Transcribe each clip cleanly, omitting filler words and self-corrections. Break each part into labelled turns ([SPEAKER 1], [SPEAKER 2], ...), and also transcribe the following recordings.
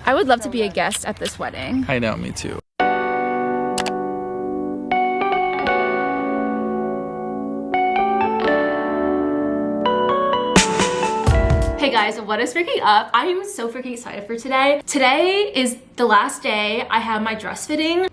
[SPEAKER 1] I would love to be a guest at this wedding.
[SPEAKER 2] I know, me too.
[SPEAKER 1] Hey guys, what is freaking up? I am so freaking excited for today. Today is the last day I have my dress fitting.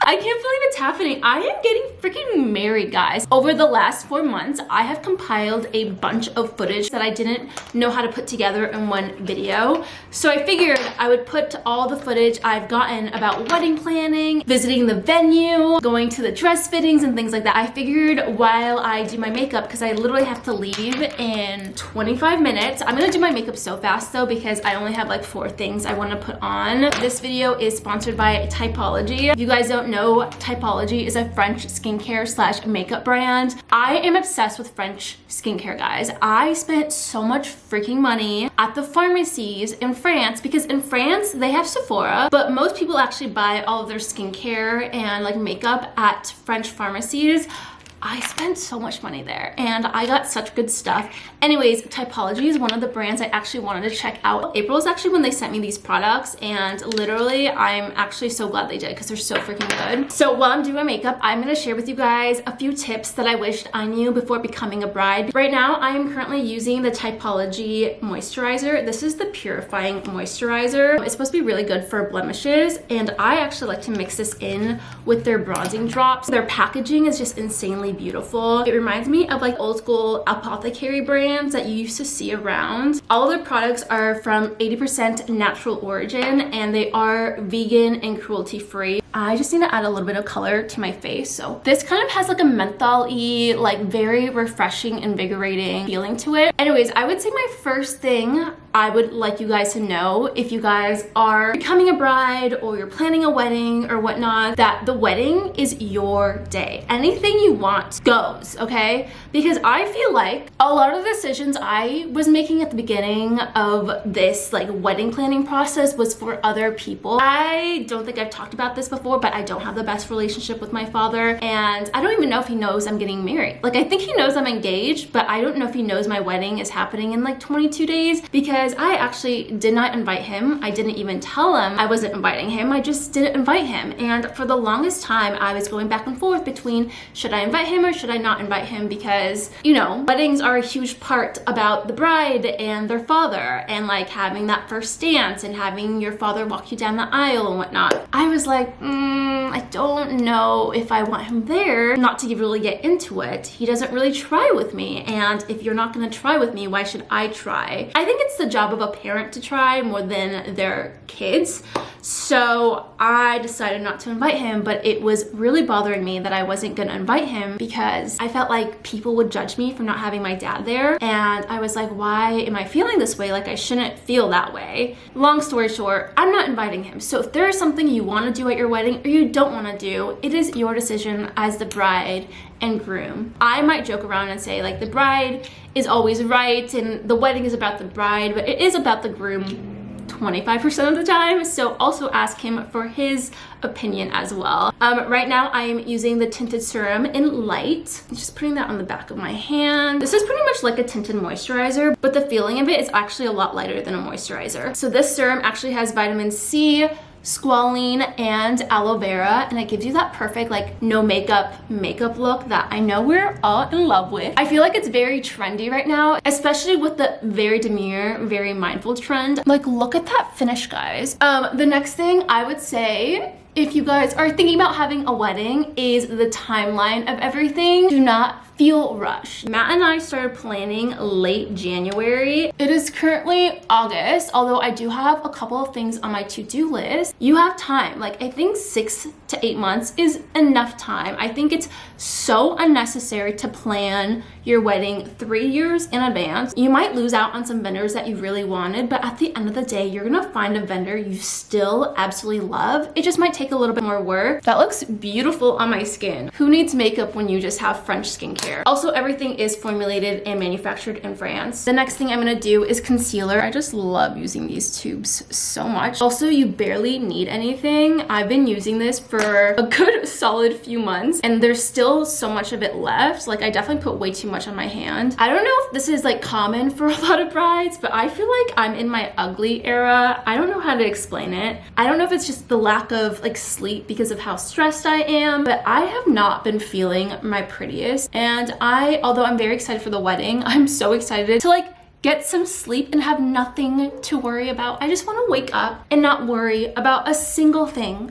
[SPEAKER 1] I can't believe it's happening. I am getting freaking married, guys. Over the last 4 months, I have compiled a bunch of footage that I didn't know how to put together in one video. So I figured I would put all the footage I've gotten about wedding planning, visiting the venue, going to the dress fittings and things like that. I figured while I do my makeup, because I literally have to leave in 25 minutes. I'm gonna do my makeup so fast though, because I only have like 4 things I wanna put on. This video is sponsored by Typology. If you guys don't know, Typology is a French skincare slash makeup brand. I am obsessed with French skincare, guys. I spent so much freaking money at the pharmacies in France, because in France they have Sephora, but most people actually buy all of their skincare and like makeup at French pharmacies. I spent so much money there and I got such good stuff. Anyways, Typology is one of the brands I actually wanted to check out. April is actually when they sent me these products, and literally I'm actually so glad they did because they're so freaking good. So while I'm doing my makeup, I'm gonna share with you guys a few tips that I wished I knew before becoming a bride. Right now, I am currently using the Typology moisturizer. This is the purifying moisturizer. It's supposed to be really good for blemishes, and I actually like to mix this in with their bronzing drops. Their packaging is just insanely beautiful. It reminds me of like old school apothecary brands that you used to see around. All of their products are from 80% natural origin, and they are vegan and cruelty free. I just need to add a little bit of color to my face. So this kind of has like a menthol-y, like very refreshing, invigorating feeling to it. Anyways, I would say my first thing I would like you guys to know, if you guys are becoming a bride or you're planning a wedding or whatnot, that the wedding is your day. Anything you want goes, okay? Because I feel like a lot of the decisions I was making at the beginning of this like wedding planning process was for other people. I don't think I've talked about this before, but I don't have the best relationship with my father, and I don't even know if he knows I'm getting married. Like, I think he knows I'm engaged, but I don't know if he knows my wedding is happening in like 22 days, because I actually did not invite him. I didn't even tell him I wasn't inviting him. I just didn't invite him. And for the longest time, I was going back and forth between should I invite him or should I not invite him, because, you know, weddings are a huge part about the bride and their father, and like having that first dance and having your father walk you down the aisle and whatnot. I was like, I don't know if I want him there. Not to really get into it, he doesn't really try with me, and if you're not gonna try with me, why should I try? I think it's the job of a parent to try more than their kids. So I decided not to invite him, but it was really bothering me that I wasn't gonna invite him because I felt like people would judge me for not having my dad there, and I was like, why am I feeling this way? Like, I shouldn't feel that way. Long story short, I'm not inviting him. So if there is something you want to do at your wedding or you don't want to do, it is your decision as the bride and groom. I might joke around and say like the bride is always right and the wedding is about the bride, but it is about the groom 25% of the time. So also ask him for his opinion as well. Right now I am using the tinted serum in light. I'm just putting that on the back of my hand. This is pretty much like a tinted moisturizer, but the feeling of it is actually a lot lighter than a moisturizer. So this serum actually has vitamin C, squalene, and aloe vera, and it gives you that perfect like no makeup look that I know we're all in love with. I feel like it's very trendy right now, especially with the very demure, very mindful trend. Like, look at that finish, guys. The next thing I would say, if you guys are thinking about having a wedding, is the timeline of everything. Do not feel rushed. Matt and I started planning late January. It is currently August, although I do have a couple of things on my to-do list. You have time. Like, I think 6 to 8 months is enough time. I think it's so unnecessary to plan your wedding 3 years in advance. You might lose out on some vendors that you really wanted, but at the end of the day, you're gonna find a vendor you still absolutely love. It just might take a little bit more work. That looks beautiful on my skin. Who needs makeup when you just have French skincare? skincare. Also, everything is formulated and manufactured in France. The next thing I'm gonna do is concealer. I just love using these tubes so much. Also, you barely need anything. I've been using this for a good solid few months and there's still so much of it left. Like, I definitely put way too much on my hand. I don't know if this is like common for a lot of brides, but I feel like I'm in my ugly era. I don't know how to explain it. I don't know if it's just the lack of like sleep because of how stressed I am, but I have not been feeling my prettiest. And although I'm very excited for the wedding, I'm so excited to like get some sleep and have nothing to worry about. I just want to wake up and not worry about a single thing,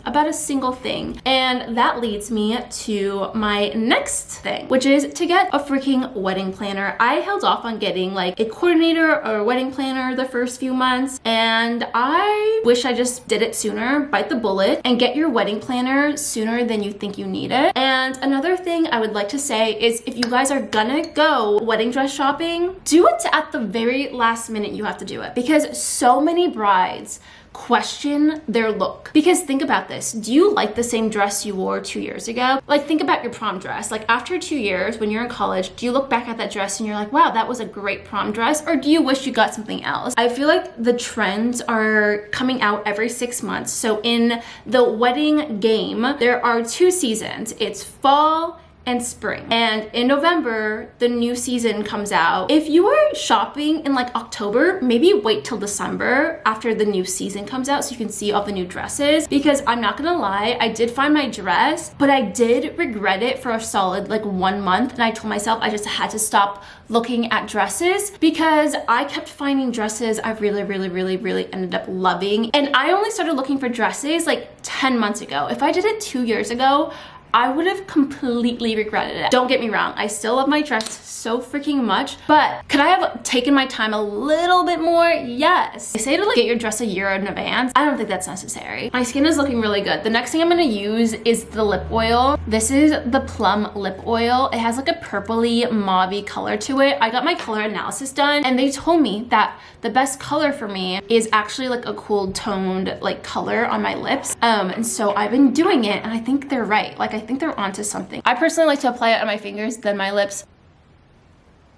[SPEAKER 1] And that leads me to my next thing, which is to get a freaking wedding planner. I held off on getting like a coordinator or a wedding planner the first few months, and I wish I just did it sooner. Bite the bullet and get your wedding planner sooner than you think you need it. And another thing I would like to say is if you guys are gonna go wedding dress shopping, do it at the very last minute. You have to do it because so many brides question their look. Because think about this, do you like the same dress you wore 2 years ago? Like, think about your prom dress. Like, after 2 years when you're in college, do you look back at that dress and you're like, wow, that was a great prom dress? Or do you wish you got something else? I feel like the trends are coming out every 6 months. So in the wedding game, there are 2 seasons. It's fall and spring. And in November, the new season comes out. If you are shopping in like October, maybe wait till December after the new season comes out so you can see all the new dresses. Because I'm not gonna lie, I did find my dress, but I did regret it for a solid like 1 month. And I told myself I just had to stop looking at dresses because I kept finding dresses I really ended up loving. And I only started looking for dresses like 10 months ago. If I did it 2 years ago, I would have completely regretted it. Don't get me wrong, I still love my dress so freaking much, but could I have taken my time a little bit more? Yes. They say to like get your dress a year in advance. I don't think that's necessary. My skin is looking really good. The next thing I'm gonna use is the lip oil. This is the Plum lip oil. It has like a purpley mauvey color to it. I got my color analysis done and they told me that the best color for me is actually like a cool toned like color on my lips. And so I've been doing it and I think they're right. Like, I think they're onto something. I personally like to apply it on my fingers, then my lips.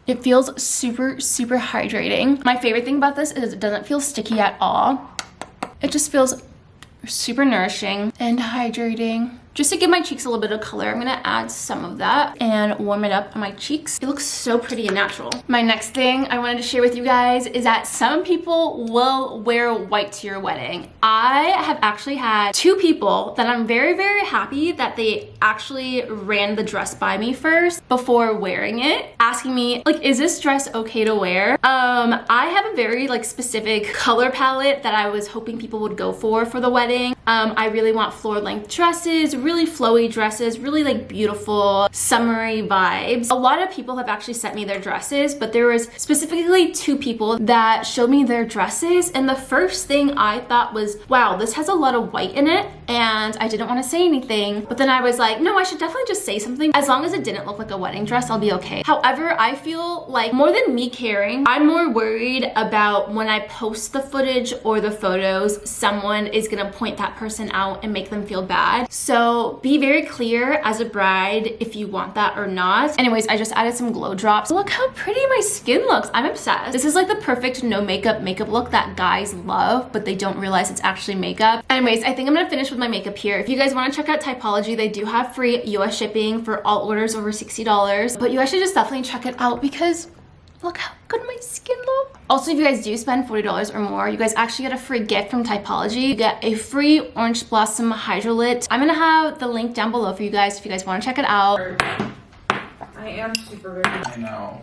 [SPEAKER 1] It feels super hydrating. My favorite thing about this is it doesn't feel sticky at all. It just feels super nourishing and hydrating. Just to give my cheeks a little bit of color, I'm gonna add some of that and warm it up on my cheeks. It looks so pretty and natural. My next thing I wanted to share with you guys is that some people will wear white to your wedding. I have actually had 2 people that I'm very happy that they actually ran the dress by me first before wearing it, asking me like, is this dress okay to wear? I have a very like specific color palette that I was hoping people would go for the wedding. I really want floor length dresses, really flowy dresses, really like beautiful summery vibes. A lot of people have actually sent me their dresses, but there was specifically 2 people that showed me their dresses, and the first thing I thought was, wow, this has a lot of white in it, and I didn't want to say anything, but then I was like, no, I should definitely just say something. As long as it didn't look like a wedding dress, I'll be okay. However, I feel like more than me caring, I'm more worried about when I post the footage or the photos, someone is gonna point that person out and make them feel bad. So be very clear as a bride if you want that or not. Anyways, I just added some glow drops. Look how pretty my skin looks. I'm obsessed. This is like the perfect no makeup look that guys love, but they don't realize it's actually makeup. Anyways, I think I'm gonna finish with my makeup here. If you guys wanna check out Typology, they do have free US shipping for all orders over $60, but you guys should just definitely check it out because look how good my skin looks. Also, if you guys do spend $40 or more, you guys actually get a free gift from Typology. You get a free Orange Blossom Hydrolate. I'm gonna have the link down below for you guys if you guys wanna check it out.
[SPEAKER 2] I am super good. I know.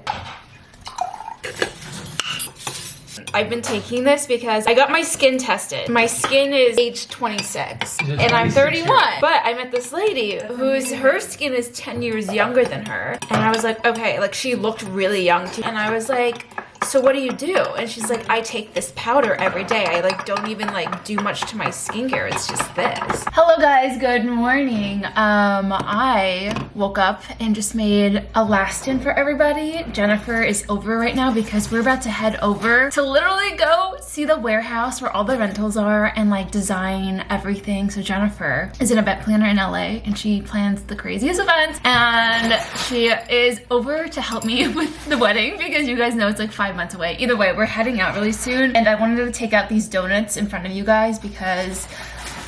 [SPEAKER 1] I've been taking this because I got my skin tested. My skin is age 26 and I'm 31. But I met this lady her skin is 10 years younger than her. And I was like, okay, like she looked really young too. And I was like, so what do you do? And she's like, I take this powder every day. I like don't even like do much to my skincare. It's just this. Hello guys, good morning. I woke up and just made a last in for everybody. Jennifer is over right now because we're about to head over to literally go see see the warehouse where all the rentals are and like design everything. So Jennifer is an event planner in LA and she plans the craziest events, and she is over to help me with the wedding because you guys know it's like 5 months away. Either way, we're heading out really soon, and I wanted to take out these donuts in front of you guys because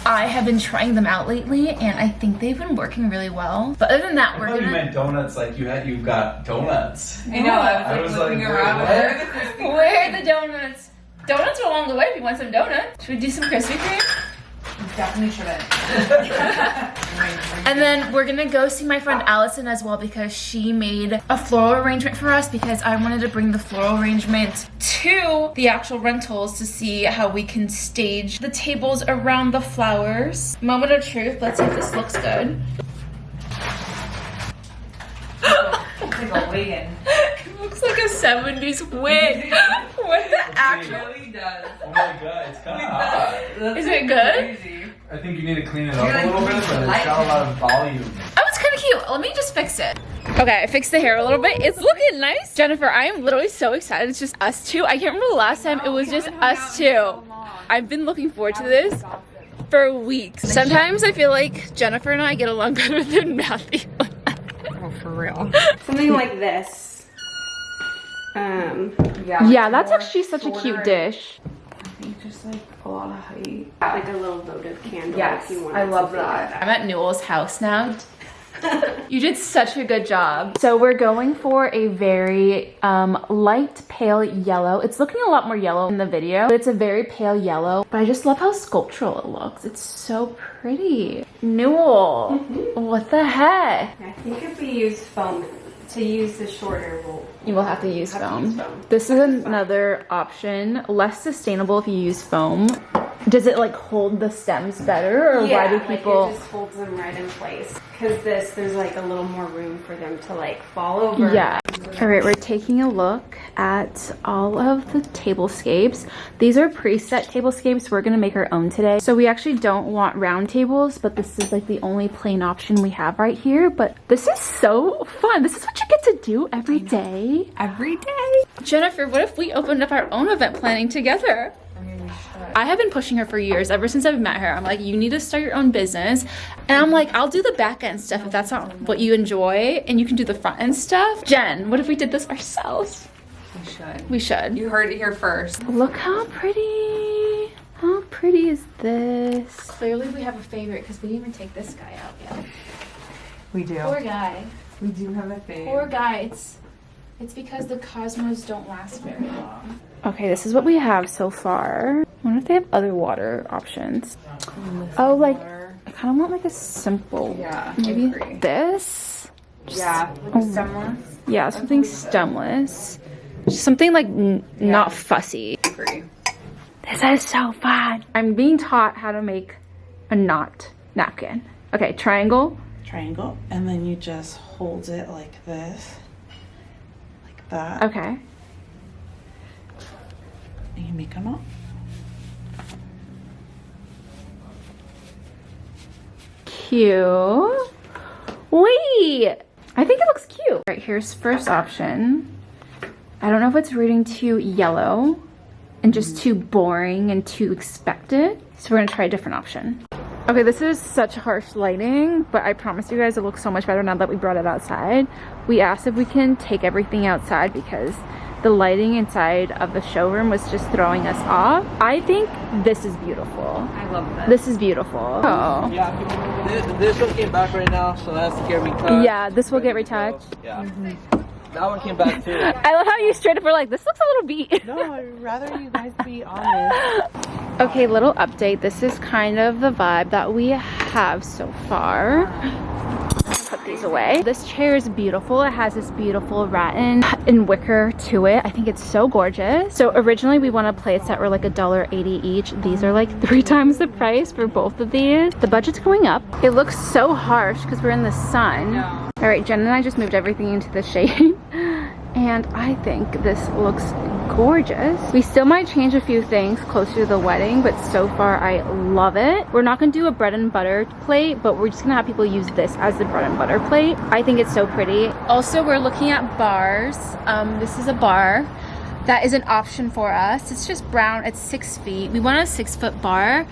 [SPEAKER 1] I have been trying them out lately and I think they've been working really well. But other than that, we're gonna...
[SPEAKER 3] you meant donuts like you've got donuts.
[SPEAKER 2] I know, I was like looking around.
[SPEAKER 1] Where are the donuts? Donuts are along the way if you want some donuts. Should we do some Krispy Kreme?
[SPEAKER 2] Definitely shouldn't.
[SPEAKER 1] And then we're gonna go see my friend Allison as well because she made a floral arrangement for us because I wanted to bring the floral arrangement to the actual rentals to see how we can stage the tables around the flowers. Moment of truth, let's see if this looks good.
[SPEAKER 2] It's like a wig.
[SPEAKER 1] It looks like a 70s wig. What the actual?
[SPEAKER 2] It really does.
[SPEAKER 3] Oh my god, it's kind of hot.
[SPEAKER 1] Is it good?
[SPEAKER 2] Crazy.
[SPEAKER 3] I think you need to clean it up a little bit, but it's got a lot of volume.
[SPEAKER 1] Oh, it's kind of cute. Let me just fix it. Okay, I fixed the hair a little bit. It's looking nice. Jennifer, I am literally so excited. It's just us two. I can't remember the last time it was just us two. I've been looking forward to this for weeks. Sometimes I feel like Jennifer and I get along better than Matthew.
[SPEAKER 2] Oh, for real.
[SPEAKER 4] Something like this.
[SPEAKER 1] Yeah, that's actually such a cute dish.
[SPEAKER 2] I think just like a lot of height.
[SPEAKER 4] Like a little votive candle.
[SPEAKER 2] Yes,
[SPEAKER 4] if you want
[SPEAKER 2] I love
[SPEAKER 4] something like
[SPEAKER 2] that.
[SPEAKER 1] I'm at Newell's house now. You did such a good job. So we're going for a very light pale yellow. It's looking a lot more yellow in the video, but it's a very pale yellow. But I just love how sculptural it looks. It's so pretty. Newell, what the heck?
[SPEAKER 4] I think if we use foam, to use the shorter,
[SPEAKER 1] You will have to use foam.
[SPEAKER 4] foam.
[SPEAKER 1] This is another option, less sustainable if you use foam. Does it like hold the stems better, or why do people?
[SPEAKER 4] Like it just holds them right in place. Because there's like a little more room for them to like fall over.
[SPEAKER 1] Yeah. All right, we're taking a look at all of the tablescapes. These are preset tablescapes. We're gonna make our own today. So we actually don't want round tables, but this is like the only plain option we have right here. But this is so fun. This is what you get to do every day.
[SPEAKER 2] Every day.
[SPEAKER 1] Jennifer, what if we opened up our own event planning together? I have been pushing her for years, ever since I've met her. I'm like, you need to start your own business. And I'm like, I'll do the back end stuff if that's not what you enjoy, and you can do the front end stuff. Jen, what if we did this ourselves?
[SPEAKER 2] We should.
[SPEAKER 1] We should.
[SPEAKER 2] You heard it here first.
[SPEAKER 1] Look how pretty. How pretty is this? Clearly we have a favorite because we didn't even take this guy out yet.
[SPEAKER 2] We do.
[SPEAKER 1] Poor guy.
[SPEAKER 2] We do have a thing.
[SPEAKER 1] Poor guy. It's because the cosmos don't last very long. Okay, this is what we have so far. I wonder if they have other water options. Oh, like, I kind of want like a simple.
[SPEAKER 2] Yeah,
[SPEAKER 1] Maybe
[SPEAKER 2] I agree.
[SPEAKER 1] this?
[SPEAKER 2] Yeah, like a stemless.
[SPEAKER 1] Yeah, something stemless. Something like not fussy.
[SPEAKER 2] Agree.
[SPEAKER 1] This is so fun. I'm being taught how to make a knot napkin. Okay, triangle.
[SPEAKER 5] Triangle, and then you just hold it like this, like that,
[SPEAKER 1] Okay.
[SPEAKER 5] and you make a knot.
[SPEAKER 1] Cute. Wait, I think it looks cute. All right, here's first option. I don't know if it's reading too yellow and just too boring and too expected. So we're gonna try a different option. Okay, this is such harsh lighting, but I promise you guys it looks so much better now that we brought it outside. We asked if we can take everything outside because the lighting inside of the showroom was just throwing us off. I think this is beautiful.
[SPEAKER 2] I love this.
[SPEAKER 1] This is beautiful. Oh.
[SPEAKER 6] Yeah, this one came back right now, so that's get retouched.
[SPEAKER 1] Yeah, this will get retouched.
[SPEAKER 6] Yeah. That one came back too.
[SPEAKER 1] I love how you straight up were like, this looks a little beat.
[SPEAKER 5] No, I'd rather you guys be honest.
[SPEAKER 1] Okay, little update. This is kind of the vibe that we have so far. Put these away. This chair is beautiful. It has this beautiful rattan and wicker to it. I think it's so gorgeous. So originally we wanted plates that were like $1.80 each. These are like 3 times the price for both of these. The budget's going up. It looks so harsh because we're in the sun.
[SPEAKER 2] Yeah.
[SPEAKER 1] All right, Jen and I just moved everything into the shade. And I think this looks gorgeous. We still might change a few things closer to the wedding, but so far I love it. We're not gonna do a bread and butter plate, but we're just gonna have people use this as the bread and butter plate. I think it's so pretty. Also, we're looking at bars. This is a bar. that is an option for us. It's just brown, it's 6 feet. We want a 6-foot bar,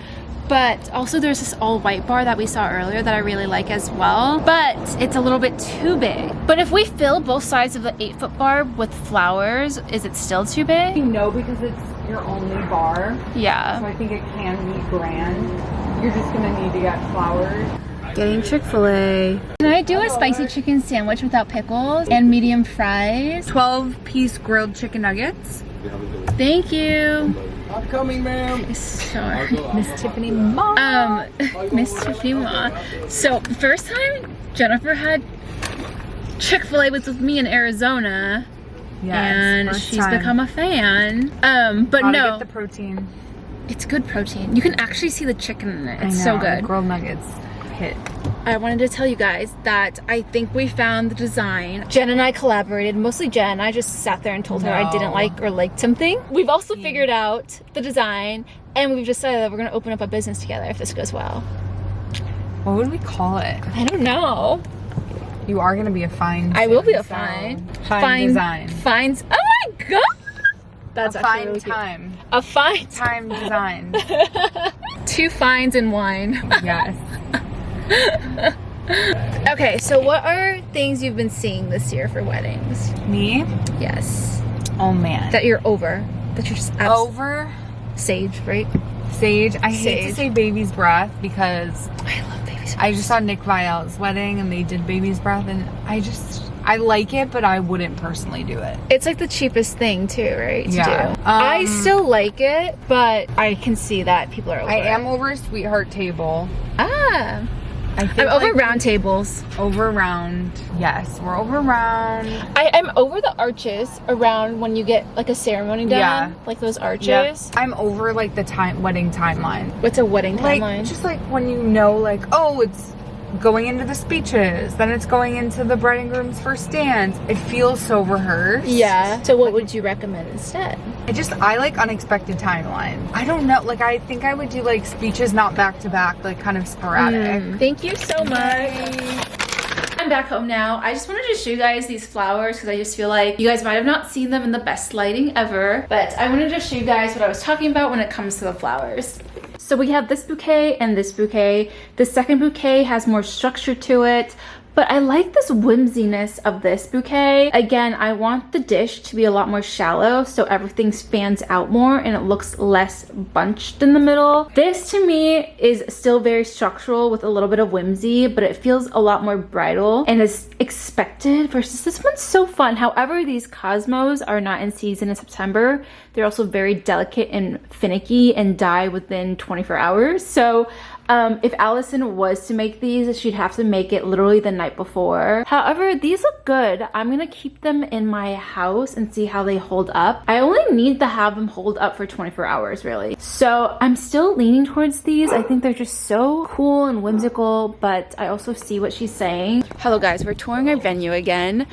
[SPEAKER 1] but also there's this all white bar that we saw earlier that I really like as well, but it's a little bit too big. But if we fill both sides of the 8-foot bar with flowers, is it still too big?
[SPEAKER 2] No, because it's your only bar.
[SPEAKER 1] Yeah.
[SPEAKER 2] So I think it can be grand. You're just gonna need to get flowers.
[SPEAKER 1] Getting Chick-fil-A. Can I do a spicy chicken sandwich without pickles and medium fries?
[SPEAKER 2] 12-piece grilled chicken nuggets.
[SPEAKER 1] Thank you.
[SPEAKER 6] I'm coming, ma'am.
[SPEAKER 1] Sure.
[SPEAKER 2] MissTiffanyMa.
[SPEAKER 1] MissTiffanyMa. So first time Jennifer had Chick-fil-A was with me in Arizona.
[SPEAKER 2] Yes,
[SPEAKER 1] and
[SPEAKER 2] first
[SPEAKER 1] she's
[SPEAKER 2] time.
[SPEAKER 1] become a fan. But
[SPEAKER 2] Gotta
[SPEAKER 1] no,
[SPEAKER 2] get the protein.
[SPEAKER 1] it's good protein. You can actually see the chicken in it. It's
[SPEAKER 2] I
[SPEAKER 1] so
[SPEAKER 2] know,
[SPEAKER 1] good.
[SPEAKER 2] the grilled nuggets hit.
[SPEAKER 1] I wanted to tell you guys that I think we found the design. Jen and I collaborated, mostly Jen. I just sat there and told her I didn't like or liked something. We've also figured out the design, and we've decided that we're gonna open up a business together if this goes well.
[SPEAKER 2] What would we call it?
[SPEAKER 1] I don't know.
[SPEAKER 2] You are gonna be a fine.
[SPEAKER 1] I will be a
[SPEAKER 2] so-
[SPEAKER 1] fine
[SPEAKER 2] design.
[SPEAKER 1] Finds. Oh my god! That's
[SPEAKER 2] A
[SPEAKER 1] actually
[SPEAKER 2] fine
[SPEAKER 1] really cute.
[SPEAKER 2] time.
[SPEAKER 1] A fine
[SPEAKER 2] Time design.
[SPEAKER 1] 2 fines and wine.
[SPEAKER 2] Yes.
[SPEAKER 1] Okay, so what are things you've been seeing this year for weddings?
[SPEAKER 2] Me?
[SPEAKER 1] Yes.
[SPEAKER 2] Oh man.
[SPEAKER 1] That you're over. That you're just
[SPEAKER 2] Over
[SPEAKER 1] Sage, right?
[SPEAKER 2] Sage. I hate
[SPEAKER 1] Sage.
[SPEAKER 2] to say baby's breath because
[SPEAKER 1] I love babies.
[SPEAKER 2] I just saw Nick Vial's wedding and they did baby's breath and I like it, but I wouldn't personally do it.
[SPEAKER 1] It's like the cheapest thing too, right? To
[SPEAKER 2] Yeah.
[SPEAKER 1] do. I still like it, but I can see that people are over
[SPEAKER 2] I
[SPEAKER 1] it.
[SPEAKER 2] am over a sweetheart table.
[SPEAKER 1] Ah.
[SPEAKER 2] I think
[SPEAKER 1] I'm over
[SPEAKER 2] like
[SPEAKER 1] round tables.
[SPEAKER 2] Over round. Yes, we're over round.
[SPEAKER 1] I'm over the arches around when you get like a ceremony done.
[SPEAKER 2] Yeah.
[SPEAKER 1] Like those arches.
[SPEAKER 2] Yep. I'm over like the wedding timeline.
[SPEAKER 1] What's a wedding
[SPEAKER 2] Like
[SPEAKER 1] timeline?
[SPEAKER 2] just like when you know like, oh, it's going into the speeches, then it's going into the bride and groom's first dance. It feels so rehearsed.
[SPEAKER 1] Yeah. So what would you recommend instead?
[SPEAKER 2] I like unexpected timeline. I don't know, like I think I would do like speeches not back to back, like kind of sporadic.
[SPEAKER 1] Thank you so much. I'm back home now. I just wanted to show you guys these flowers because I just feel like you guys might have not seen them in the best lighting ever, but I wanted to show you guys what I was talking about when it comes to the flowers. So we have this bouquet and this bouquet. The second bouquet has more structure to it, but I like this whimsiness of this bouquet. Again, I want the dish to be a lot more shallow so everything spans out more and it looks less bunched in the middle. This to me is still very structural with a little bit of whimsy, but it feels a lot more bridal and is expected versus this one's so fun. However, these cosmos are not in season in September. They're also very delicate and finicky and die within 24 hours. So if Allison was to make these, she'd have to make it literally the night before. However, these look good. I'm gonna keep them in my house and see how they hold up. I only need to have them hold up for 24 hours, really. So I'm still leaning towards these. I think they're just so cool and whimsical, but I also see what she's saying. Hello guys, we're touring our venue again.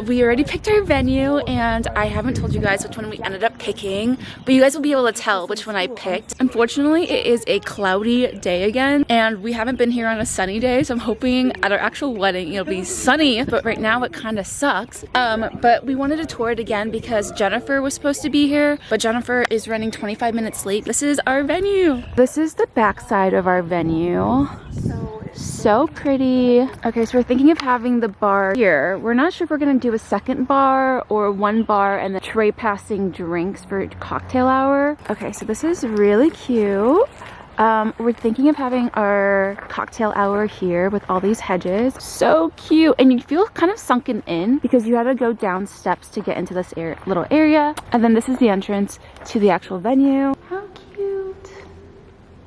[SPEAKER 1] We already picked our venue and I haven't told you guys which one we ended up picking, but you guys will be able to tell which one I picked. Unfortunately, it is a cloudy day again and we haven't been here on a sunny day, so I'm hoping at our actual wedding it'll be sunny, but right now it kind of sucks. But we wanted to tour it again because Jennifer was supposed to be here, but Jennifer is running 25 minutes late. This is our venue. This is the back side of our venue. So pretty. Okay, so we're thinking of having the bar here. We're not sure if we're gonna do a second bar or one bar and then tray passing drinks for cocktail hour. Okay, so this is really cute. We're thinking of having our cocktail hour here with all these hedges. So cute. And you feel kind of sunken in because you had to go down steps to get into this little area. And then this is the entrance to the actual venue. How cute.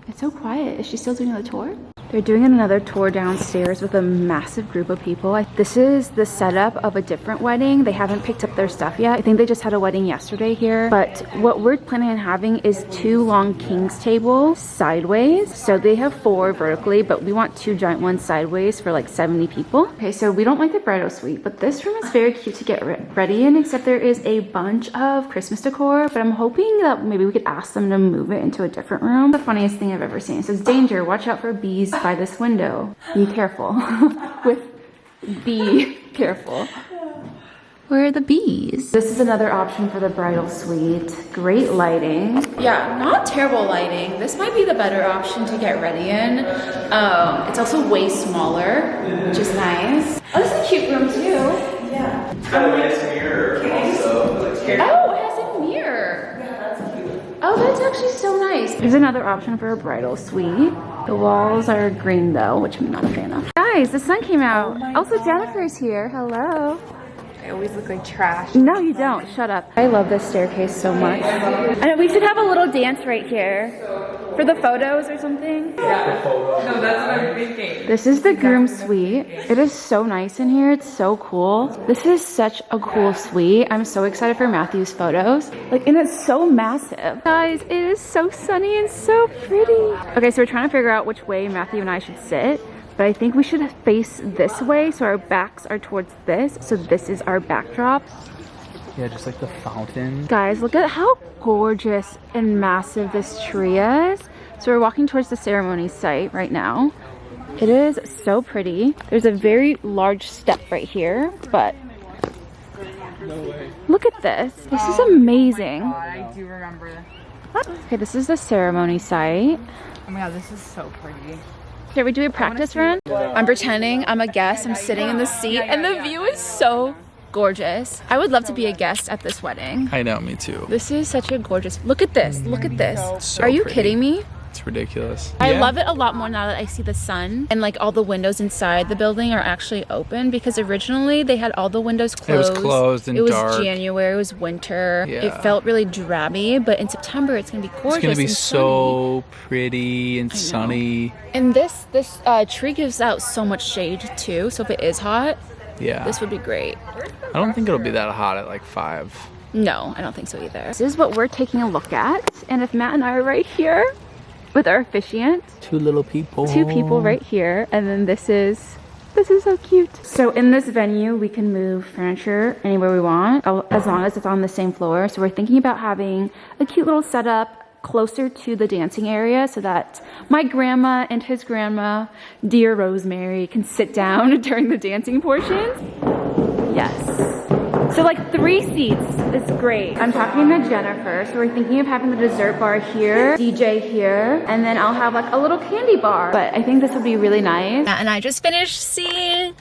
[SPEAKER 1] It's so quiet. Is she still doing the tour? They're doing another tour downstairs with a massive group of people. This is the setup of a different wedding. They haven't picked up their stuff yet. I think they just had a wedding yesterday here. But what we're planning on having is 2 long king's tables sideways. So they have 4 vertically, but we want 2 giant ones sideways for like 70 people. Okay, so we don't like the bridal suite, but this room is very cute to get ready in, except there is a bunch of Christmas decor, but I'm hoping that maybe we could ask them to move it into a different room. The funniest thing I've ever seen. It says, danger, watch out for bees by this window. Be careful. Be careful. Where are the bees? This is another option for the bridal suite. Great lighting. Yeah, not terrible lighting. This might be the better option to get ready in. It's also way smaller, which is nice. Oh, this is a cute room too.
[SPEAKER 3] Yeah. It's got a nice mirror also.
[SPEAKER 1] Oh, it has a mirror. Yeah, that's cute. Oh, that's actually so nice. Here's another option for a bridal suite. The walls are green though, which I'm not a fan of. Guys, the sun came out. Also, Jennifer's here. Hello.
[SPEAKER 2] I always look like trash.
[SPEAKER 1] No, you don't. Shut up. I love this staircase so much. I know we should have a little dance right here for the photos or something.
[SPEAKER 2] Yeah. No, that's what I'm thinking.
[SPEAKER 1] This is the groom suite. It is so nice in here. It's so cool. This is such a cool suite. I'm so excited for Matthew's photos. Like, and it's so massive. Guys, it is so sunny and so pretty. Okay, so we're trying to figure out which way Matthew and I should sit. But I think we should face this way so our backs are towards this. So this is our backdrop.
[SPEAKER 3] Yeah, just like the fountain.
[SPEAKER 1] Guys, look at how gorgeous and massive this tree is. So we're walking towards the ceremony site right now. It is so pretty. There's a very large step right here, but look at this. This is amazing.
[SPEAKER 2] Oh my God, I do remember.
[SPEAKER 1] Okay, this is the ceremony site.
[SPEAKER 2] Oh my God, this is so pretty.
[SPEAKER 1] Should we do a practice run? I'm pretending I'm a guest. I'm sitting in the seat and the view is so gorgeous. I would love to be a guest at this wedding.
[SPEAKER 3] I know, me too.
[SPEAKER 1] This is such a gorgeous, look at this, look at this.
[SPEAKER 3] So
[SPEAKER 1] Are you
[SPEAKER 3] pretty.
[SPEAKER 1] kidding me?
[SPEAKER 3] It's ridiculous.
[SPEAKER 1] I love it a lot more now that I see the sun and like all the windows inside the building are actually open, because originally they had all the windows closed.
[SPEAKER 3] It was closed and
[SPEAKER 1] It was
[SPEAKER 3] dark.
[SPEAKER 1] January, it was winter.
[SPEAKER 3] Yeah.
[SPEAKER 1] It felt really drabby, but in September it's gonna be gorgeous.
[SPEAKER 3] It's gonna be
[SPEAKER 1] and
[SPEAKER 3] so pretty and sunny.
[SPEAKER 1] And this tree gives out so much shade too, so if it is hot,
[SPEAKER 3] Yeah.
[SPEAKER 1] this would be great.
[SPEAKER 3] I don't think it'll be that hot at like 5.
[SPEAKER 1] No, I don't think so either. This is what we're taking a look at, and if Matt and I are right here with our officiant,
[SPEAKER 3] 2 little people.
[SPEAKER 1] 2 people right here, and then this is so cute. So in this venue, we can move furniture anywhere we want, as long as it's on the same floor. So we're thinking about having a cute little setup closer to the dancing area so that my grandma and his grandma, dear Rosemary, can sit down during the dancing portions. Yes. So like 3 seats is great. I'm talking to Jennifer, so we're thinking of having the dessert bar here, DJ here, and then I'll have like a little candy bar. But I think this would be really nice. Matt and I just finished seeing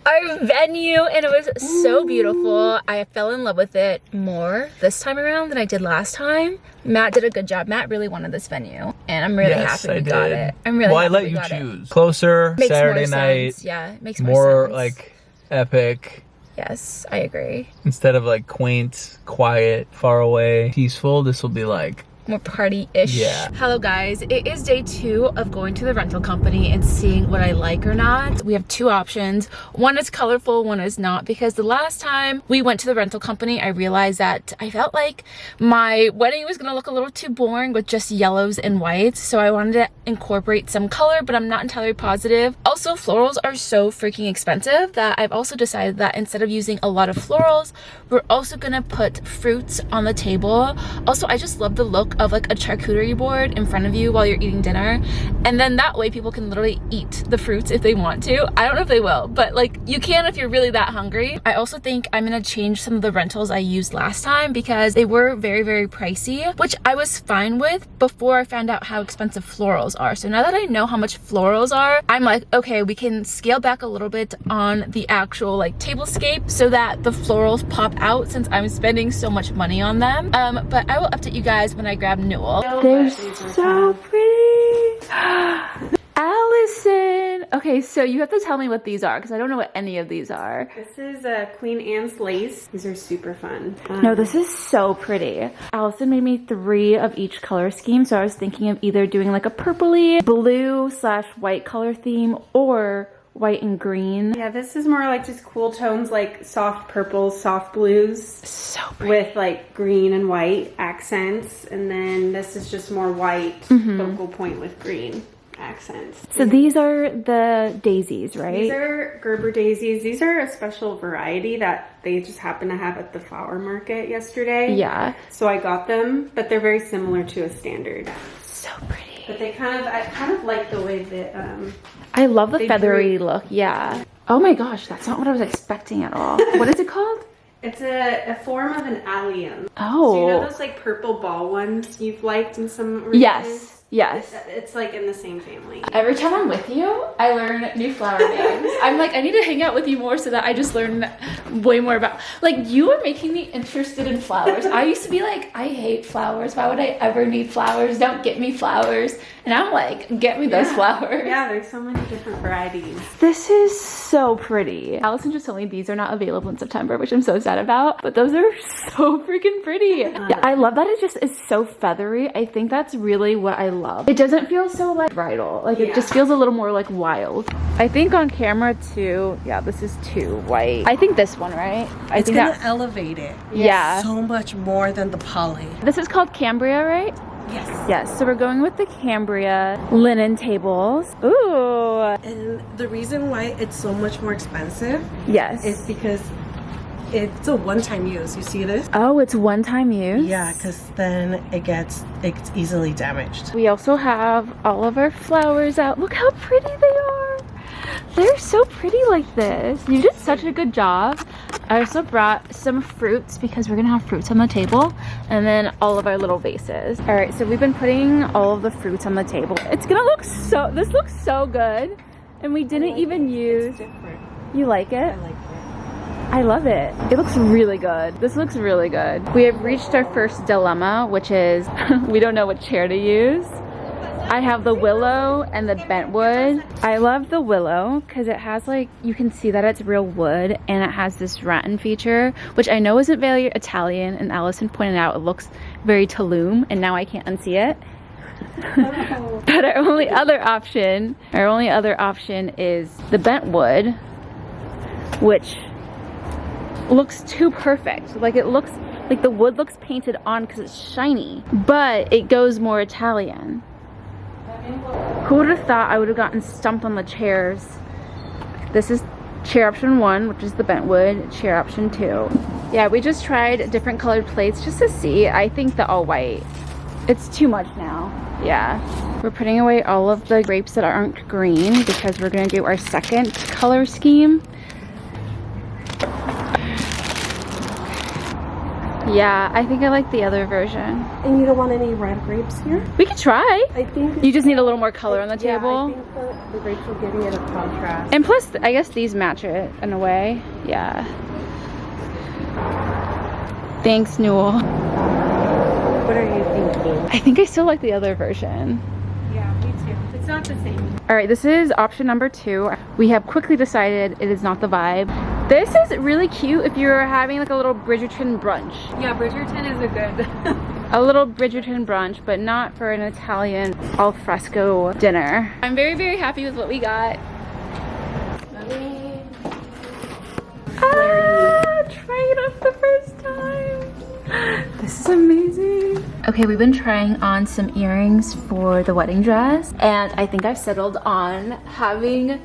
[SPEAKER 1] our venue and it was so beautiful. I fell in love with it more this time around than I did last time. Matt did a good job. Matt really wanted this venue and I'm really happy we got it. I'm really happy
[SPEAKER 3] I let
[SPEAKER 1] we
[SPEAKER 3] you
[SPEAKER 1] got
[SPEAKER 3] choose.
[SPEAKER 1] it.
[SPEAKER 3] Closer,
[SPEAKER 1] Makes
[SPEAKER 3] Saturday
[SPEAKER 1] more
[SPEAKER 3] night.
[SPEAKER 1] sense. Yeah, it makes more
[SPEAKER 3] more
[SPEAKER 1] sense.
[SPEAKER 3] like epic.
[SPEAKER 1] Yes, I agree.
[SPEAKER 3] Instead of like quaint, quiet, far away, peaceful, this will be like
[SPEAKER 1] more party-ish.
[SPEAKER 3] Yeah.
[SPEAKER 1] Hello guys, it is day 2 of going to the rental company and seeing what I like or not. We have 2 options. One is colorful, one is not, because the last time we went to the rental company, I realized that I felt like my wedding was gonna look a little too boring with just yellows and whites. So I wanted to incorporate some color, but I'm not entirely positive. Also, florals are so freaking expensive that I've also decided that instead of using a lot of florals, we're also gonna put fruits on the table. Also, I just love the look of like a charcuterie board in front of you while you're eating dinner, and then that way people can literally eat the fruits if they want to. I don't know if they will, but like you can if you're really that hungry. I also think I'm gonna change some of the rentals I used last time because they were very, very pricey, which I was fine with before I found out how expensive florals are. So now that I know how much florals are, I'm like, okay, we can scale back a little bit on the actual like tablescape so that the florals pop out since I'm spending so much money on them. But I will update you guys when I grab Newell. They're so pretty. Allison. Okay, so you have to tell me what these are because I don't know what any of these are.
[SPEAKER 4] This is Queen Anne's lace. These are super fun.
[SPEAKER 1] No, this is so pretty. Allison made me 3 of each color scheme, so I was thinking of either doing like a purpley, blue/white color theme or white and green.
[SPEAKER 4] Yeah, this is more like just cool tones, like soft purples, soft blues.
[SPEAKER 1] So pretty.
[SPEAKER 4] With like green and white accents. And then this is just more white focal point with green accents.
[SPEAKER 1] So these are the daisies, right?
[SPEAKER 4] These are Gerber daisies. These are a special variety that they just happen to have at the flower market yesterday.
[SPEAKER 1] Yeah.
[SPEAKER 4] So I got them, but they're very similar to a standard.
[SPEAKER 1] So pretty.
[SPEAKER 4] But I kind of like the way that
[SPEAKER 1] I love the feathery look. Yeah. Oh my gosh, that's not what I was expecting at all. What is it called?
[SPEAKER 4] It's a form of an allium.
[SPEAKER 1] Oh.
[SPEAKER 4] So you know those like purple ball ones you've liked in some reviews?
[SPEAKER 1] Yes. Yes.
[SPEAKER 4] It's like in the same family.
[SPEAKER 1] Every time I'm with you, I learn new flower names. I'm like, I need to hang out with you more so that I just learn way more about, like, you are making me interested in flowers. I used to be like, I hate flowers. Why would I ever need flowers? Don't get me flowers. And I'm like, get me those flowers.
[SPEAKER 4] Yeah, there's so many different varieties.
[SPEAKER 1] This is so pretty. Allison just told me these are not available in September, which I'm so sad about, but those are so freaking pretty. Yeah, I love that it just is so feathery. I think that's really what I love. It doesn't feel so like bridal. Like it just feels a little more like wild. I think on camera too, yeah, this is too white. I think this one, right? I
[SPEAKER 7] It's
[SPEAKER 1] think
[SPEAKER 7] gonna
[SPEAKER 1] that,
[SPEAKER 7] elevate it.
[SPEAKER 1] yeah.
[SPEAKER 7] So much more than the poly.
[SPEAKER 1] This is called Cambria, right?
[SPEAKER 7] Yes.
[SPEAKER 1] Yes, so we're going with the Cambria linen tables. Ooh.
[SPEAKER 7] And the reason why it's so much more expensive
[SPEAKER 1] Yes.
[SPEAKER 7] is because it's a one-time use. You see this?
[SPEAKER 1] Oh, it's one-time use?
[SPEAKER 7] Yeah, because then it's easily damaged.
[SPEAKER 1] We also have all of our flowers out. Look how pretty they are. They're so pretty like this. You did such a good job. I also brought some fruits because we're gonna have fruits on the table, and then all of our little vases. All right, so we've been putting all of the fruits on the table. It's gonna look so, this looks so good. And we didn't even use,
[SPEAKER 7] Different.
[SPEAKER 1] you like it?
[SPEAKER 7] I like it.
[SPEAKER 1] I love it. It looks really good. This looks really good. We have reached our first dilemma, which is we don't know what chair to use. I have the willow and the bentwood. I love the willow because it has like, you can see that it's real wood and it has this rattan feature, which I know isn't very Italian, and Allison pointed out it looks very Tulum, and now I can't unsee it. But our only other option is the bentwood, which looks too perfect. Like it looks like the wood looks painted on because it's shiny, but it goes more Italian. Who would have thought I would have gotten stumped on the chairs? This is chair option 1, which is the bentwood. Chair option 2. Yeah, we just tried different colored plates just to see. I think the all white, it's too much now. Yeah, we're putting away all of the grapes that aren't green because we're gonna do our second color scheme. Yeah, I think I like the other version.
[SPEAKER 7] And you don't want any red grapes here?
[SPEAKER 1] We could try.
[SPEAKER 7] I think
[SPEAKER 1] You just need a little more color on the table.
[SPEAKER 7] Yeah, I think the grapes are giving it a contrast.
[SPEAKER 1] And plus, I guess these match it in a way. Yeah. Thanks, Newell.
[SPEAKER 7] What are you thinking?
[SPEAKER 1] I think I still like the other version.
[SPEAKER 4] Yeah, me too. It's not the same.
[SPEAKER 1] All right, this is option number 2. We have quickly decided it is not the vibe. This is really cute if you're having like a little Bridgerton brunch.
[SPEAKER 2] Yeah, Bridgerton is a good.
[SPEAKER 1] A little Bridgerton brunch, but not for an Italian al fresco dinner. I'm very, very happy with what we got. Trying it up the first time. This is amazing. Okay, we've been trying on some earrings for the wedding dress, and I think I've settled on having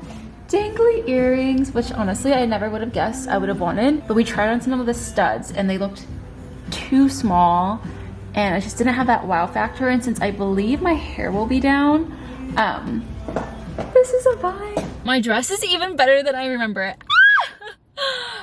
[SPEAKER 1] dangly earrings, which honestly I never would have guessed I would have wanted. But we tried on some of the studs and they looked too small, and I just didn't have that wow factor. And since I believe my hair will be down, this is a vibe. My dress is even better than I remember it.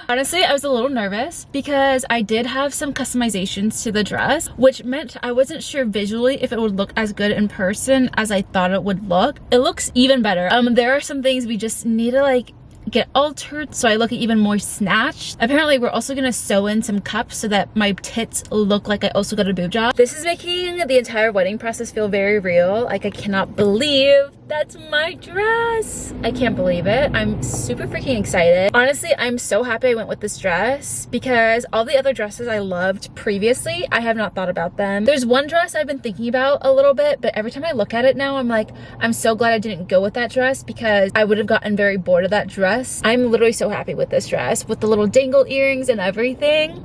[SPEAKER 1] Honestly, I was a little nervous because I did have some customizations to the dress, which meant I wasn't sure visually if it would look as good in person as I thought it would look. It looks even better. There are some things we just need to like get altered so I look even more snatched. Apparently, we're also gonna sew in some cups so that my tits look like I also got a boob job. This is making the entire wedding process feel very real. Like, I cannot believe that's my dress. I can't believe it. I'm super freaking excited. Honestly, I'm so happy I went with this dress because all the other dresses I loved previously, I have not thought about them. There's one dress I've been thinking about a little bit, but every time I look at it now, I'm like, I'm so glad I didn't go with that dress because I would have gotten very bored of that dress. I'm literally so happy with this dress with the little dangle earrings and everything.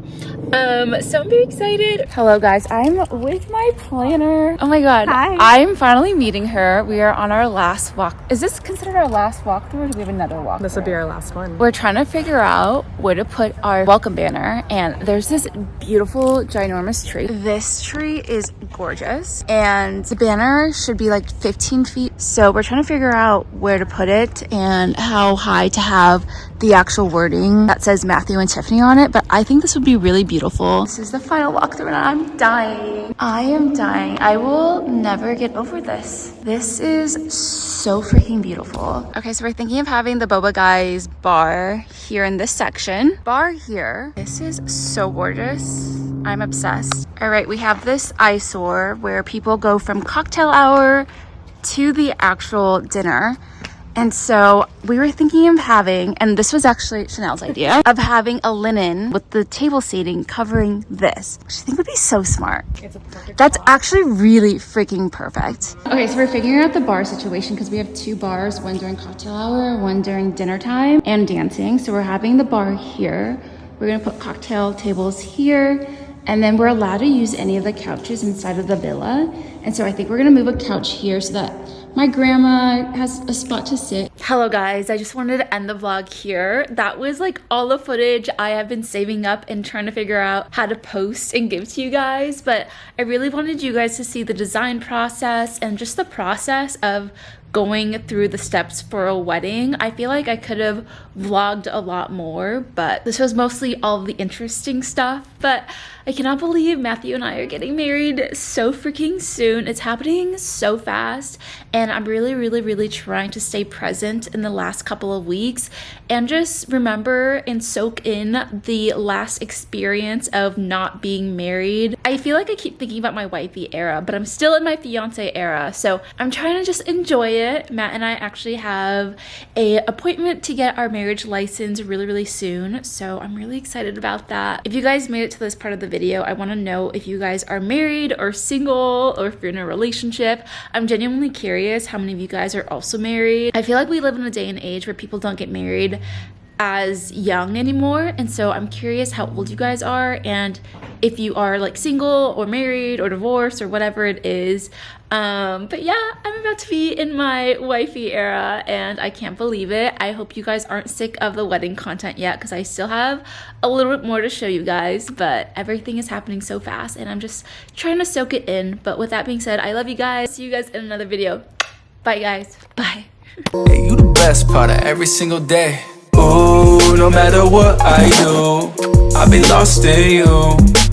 [SPEAKER 1] So I'm very excited. Hello guys, I'm with my planner. Oh my god.
[SPEAKER 4] Hi.
[SPEAKER 1] I'm finally meeting her. We are on our
[SPEAKER 2] last walk. Is this considered our last walkthrough, or do we have another walk?
[SPEAKER 8] This will be our last one.
[SPEAKER 2] We're trying to figure out where to put our welcome banner, and there's this beautiful, ginormous tree. This tree is gorgeous, and the banner should be like 15 feet. So we're trying to figure out where to put it and how high to have the actual wording that says Matthew and Tiffany on it, but I think this would be really beautiful. This is the final walkthrough and I'm dying. I am dying. I will never get over this. This is so freaking beautiful. Okay, so we're thinking of having the Boba Guys bar here in this section. Bar here. This is so gorgeous. I'm obsessed. All right, we have this eyesore where people go from cocktail hour to the actual dinner. And so we were thinking of having, and this was actually Chanel's idea, of having a linen with the table seating covering this, which I think would be so smart.
[SPEAKER 8] It's a perfect
[SPEAKER 2] That's
[SPEAKER 8] spot.
[SPEAKER 2] actually really freaking perfect. Okay, so we're figuring out the bar situation because we have 2 bars, one during cocktail hour, one during dinner time and dancing. So we're having the bar here. We're gonna put cocktail tables here, and then we're allowed to use any of the couches inside of the villa. And so I think we're gonna move a couch here so that my grandma has a spot to sit. Hello guys, I just wanted to end the vlog here. That was like all the footage I have been saving up and trying to figure out how to post and give to you guys. But I really wanted you guys to see the design process and just the process of going through the steps for a wedding. I feel like I could have vlogged a lot more, but this was mostly all the interesting stuff. But I cannot believe Matthew and I are getting married so freaking soon. It's happening so fast, and I'm really trying to stay present in the last couple of weeks and just remember and soak in the last experience of not being married. I feel like I keep thinking about my wifey era, but I'm still in my fiance era, so I'm trying to just enjoy it. Matt and I actually have a appointment to get our marriage license really soon, so I'm really excited about that. If you guys made it to this part of the video, I want to know if you guys are married or single, or if you're in a relationship. I'm genuinely curious how many of you guys are also married. I feel like we live in a day and age where people don't get married as young anymore, and so I'm curious how old you guys are and if you are like single or married or divorced or whatever it is. But yeah, I'm about to be in my wifey era and I can't believe it. I hope you guys aren't sick of the wedding content yet, because I still have a little bit more to show you guys, but everything is happening so fast and I'm just trying to soak it in. But with that being said, I love you guys. See you guys in another video. Bye guys. Bye.
[SPEAKER 9] Hey, you the best part of every single day. Ooh, no matter what I do, I've been lost in you.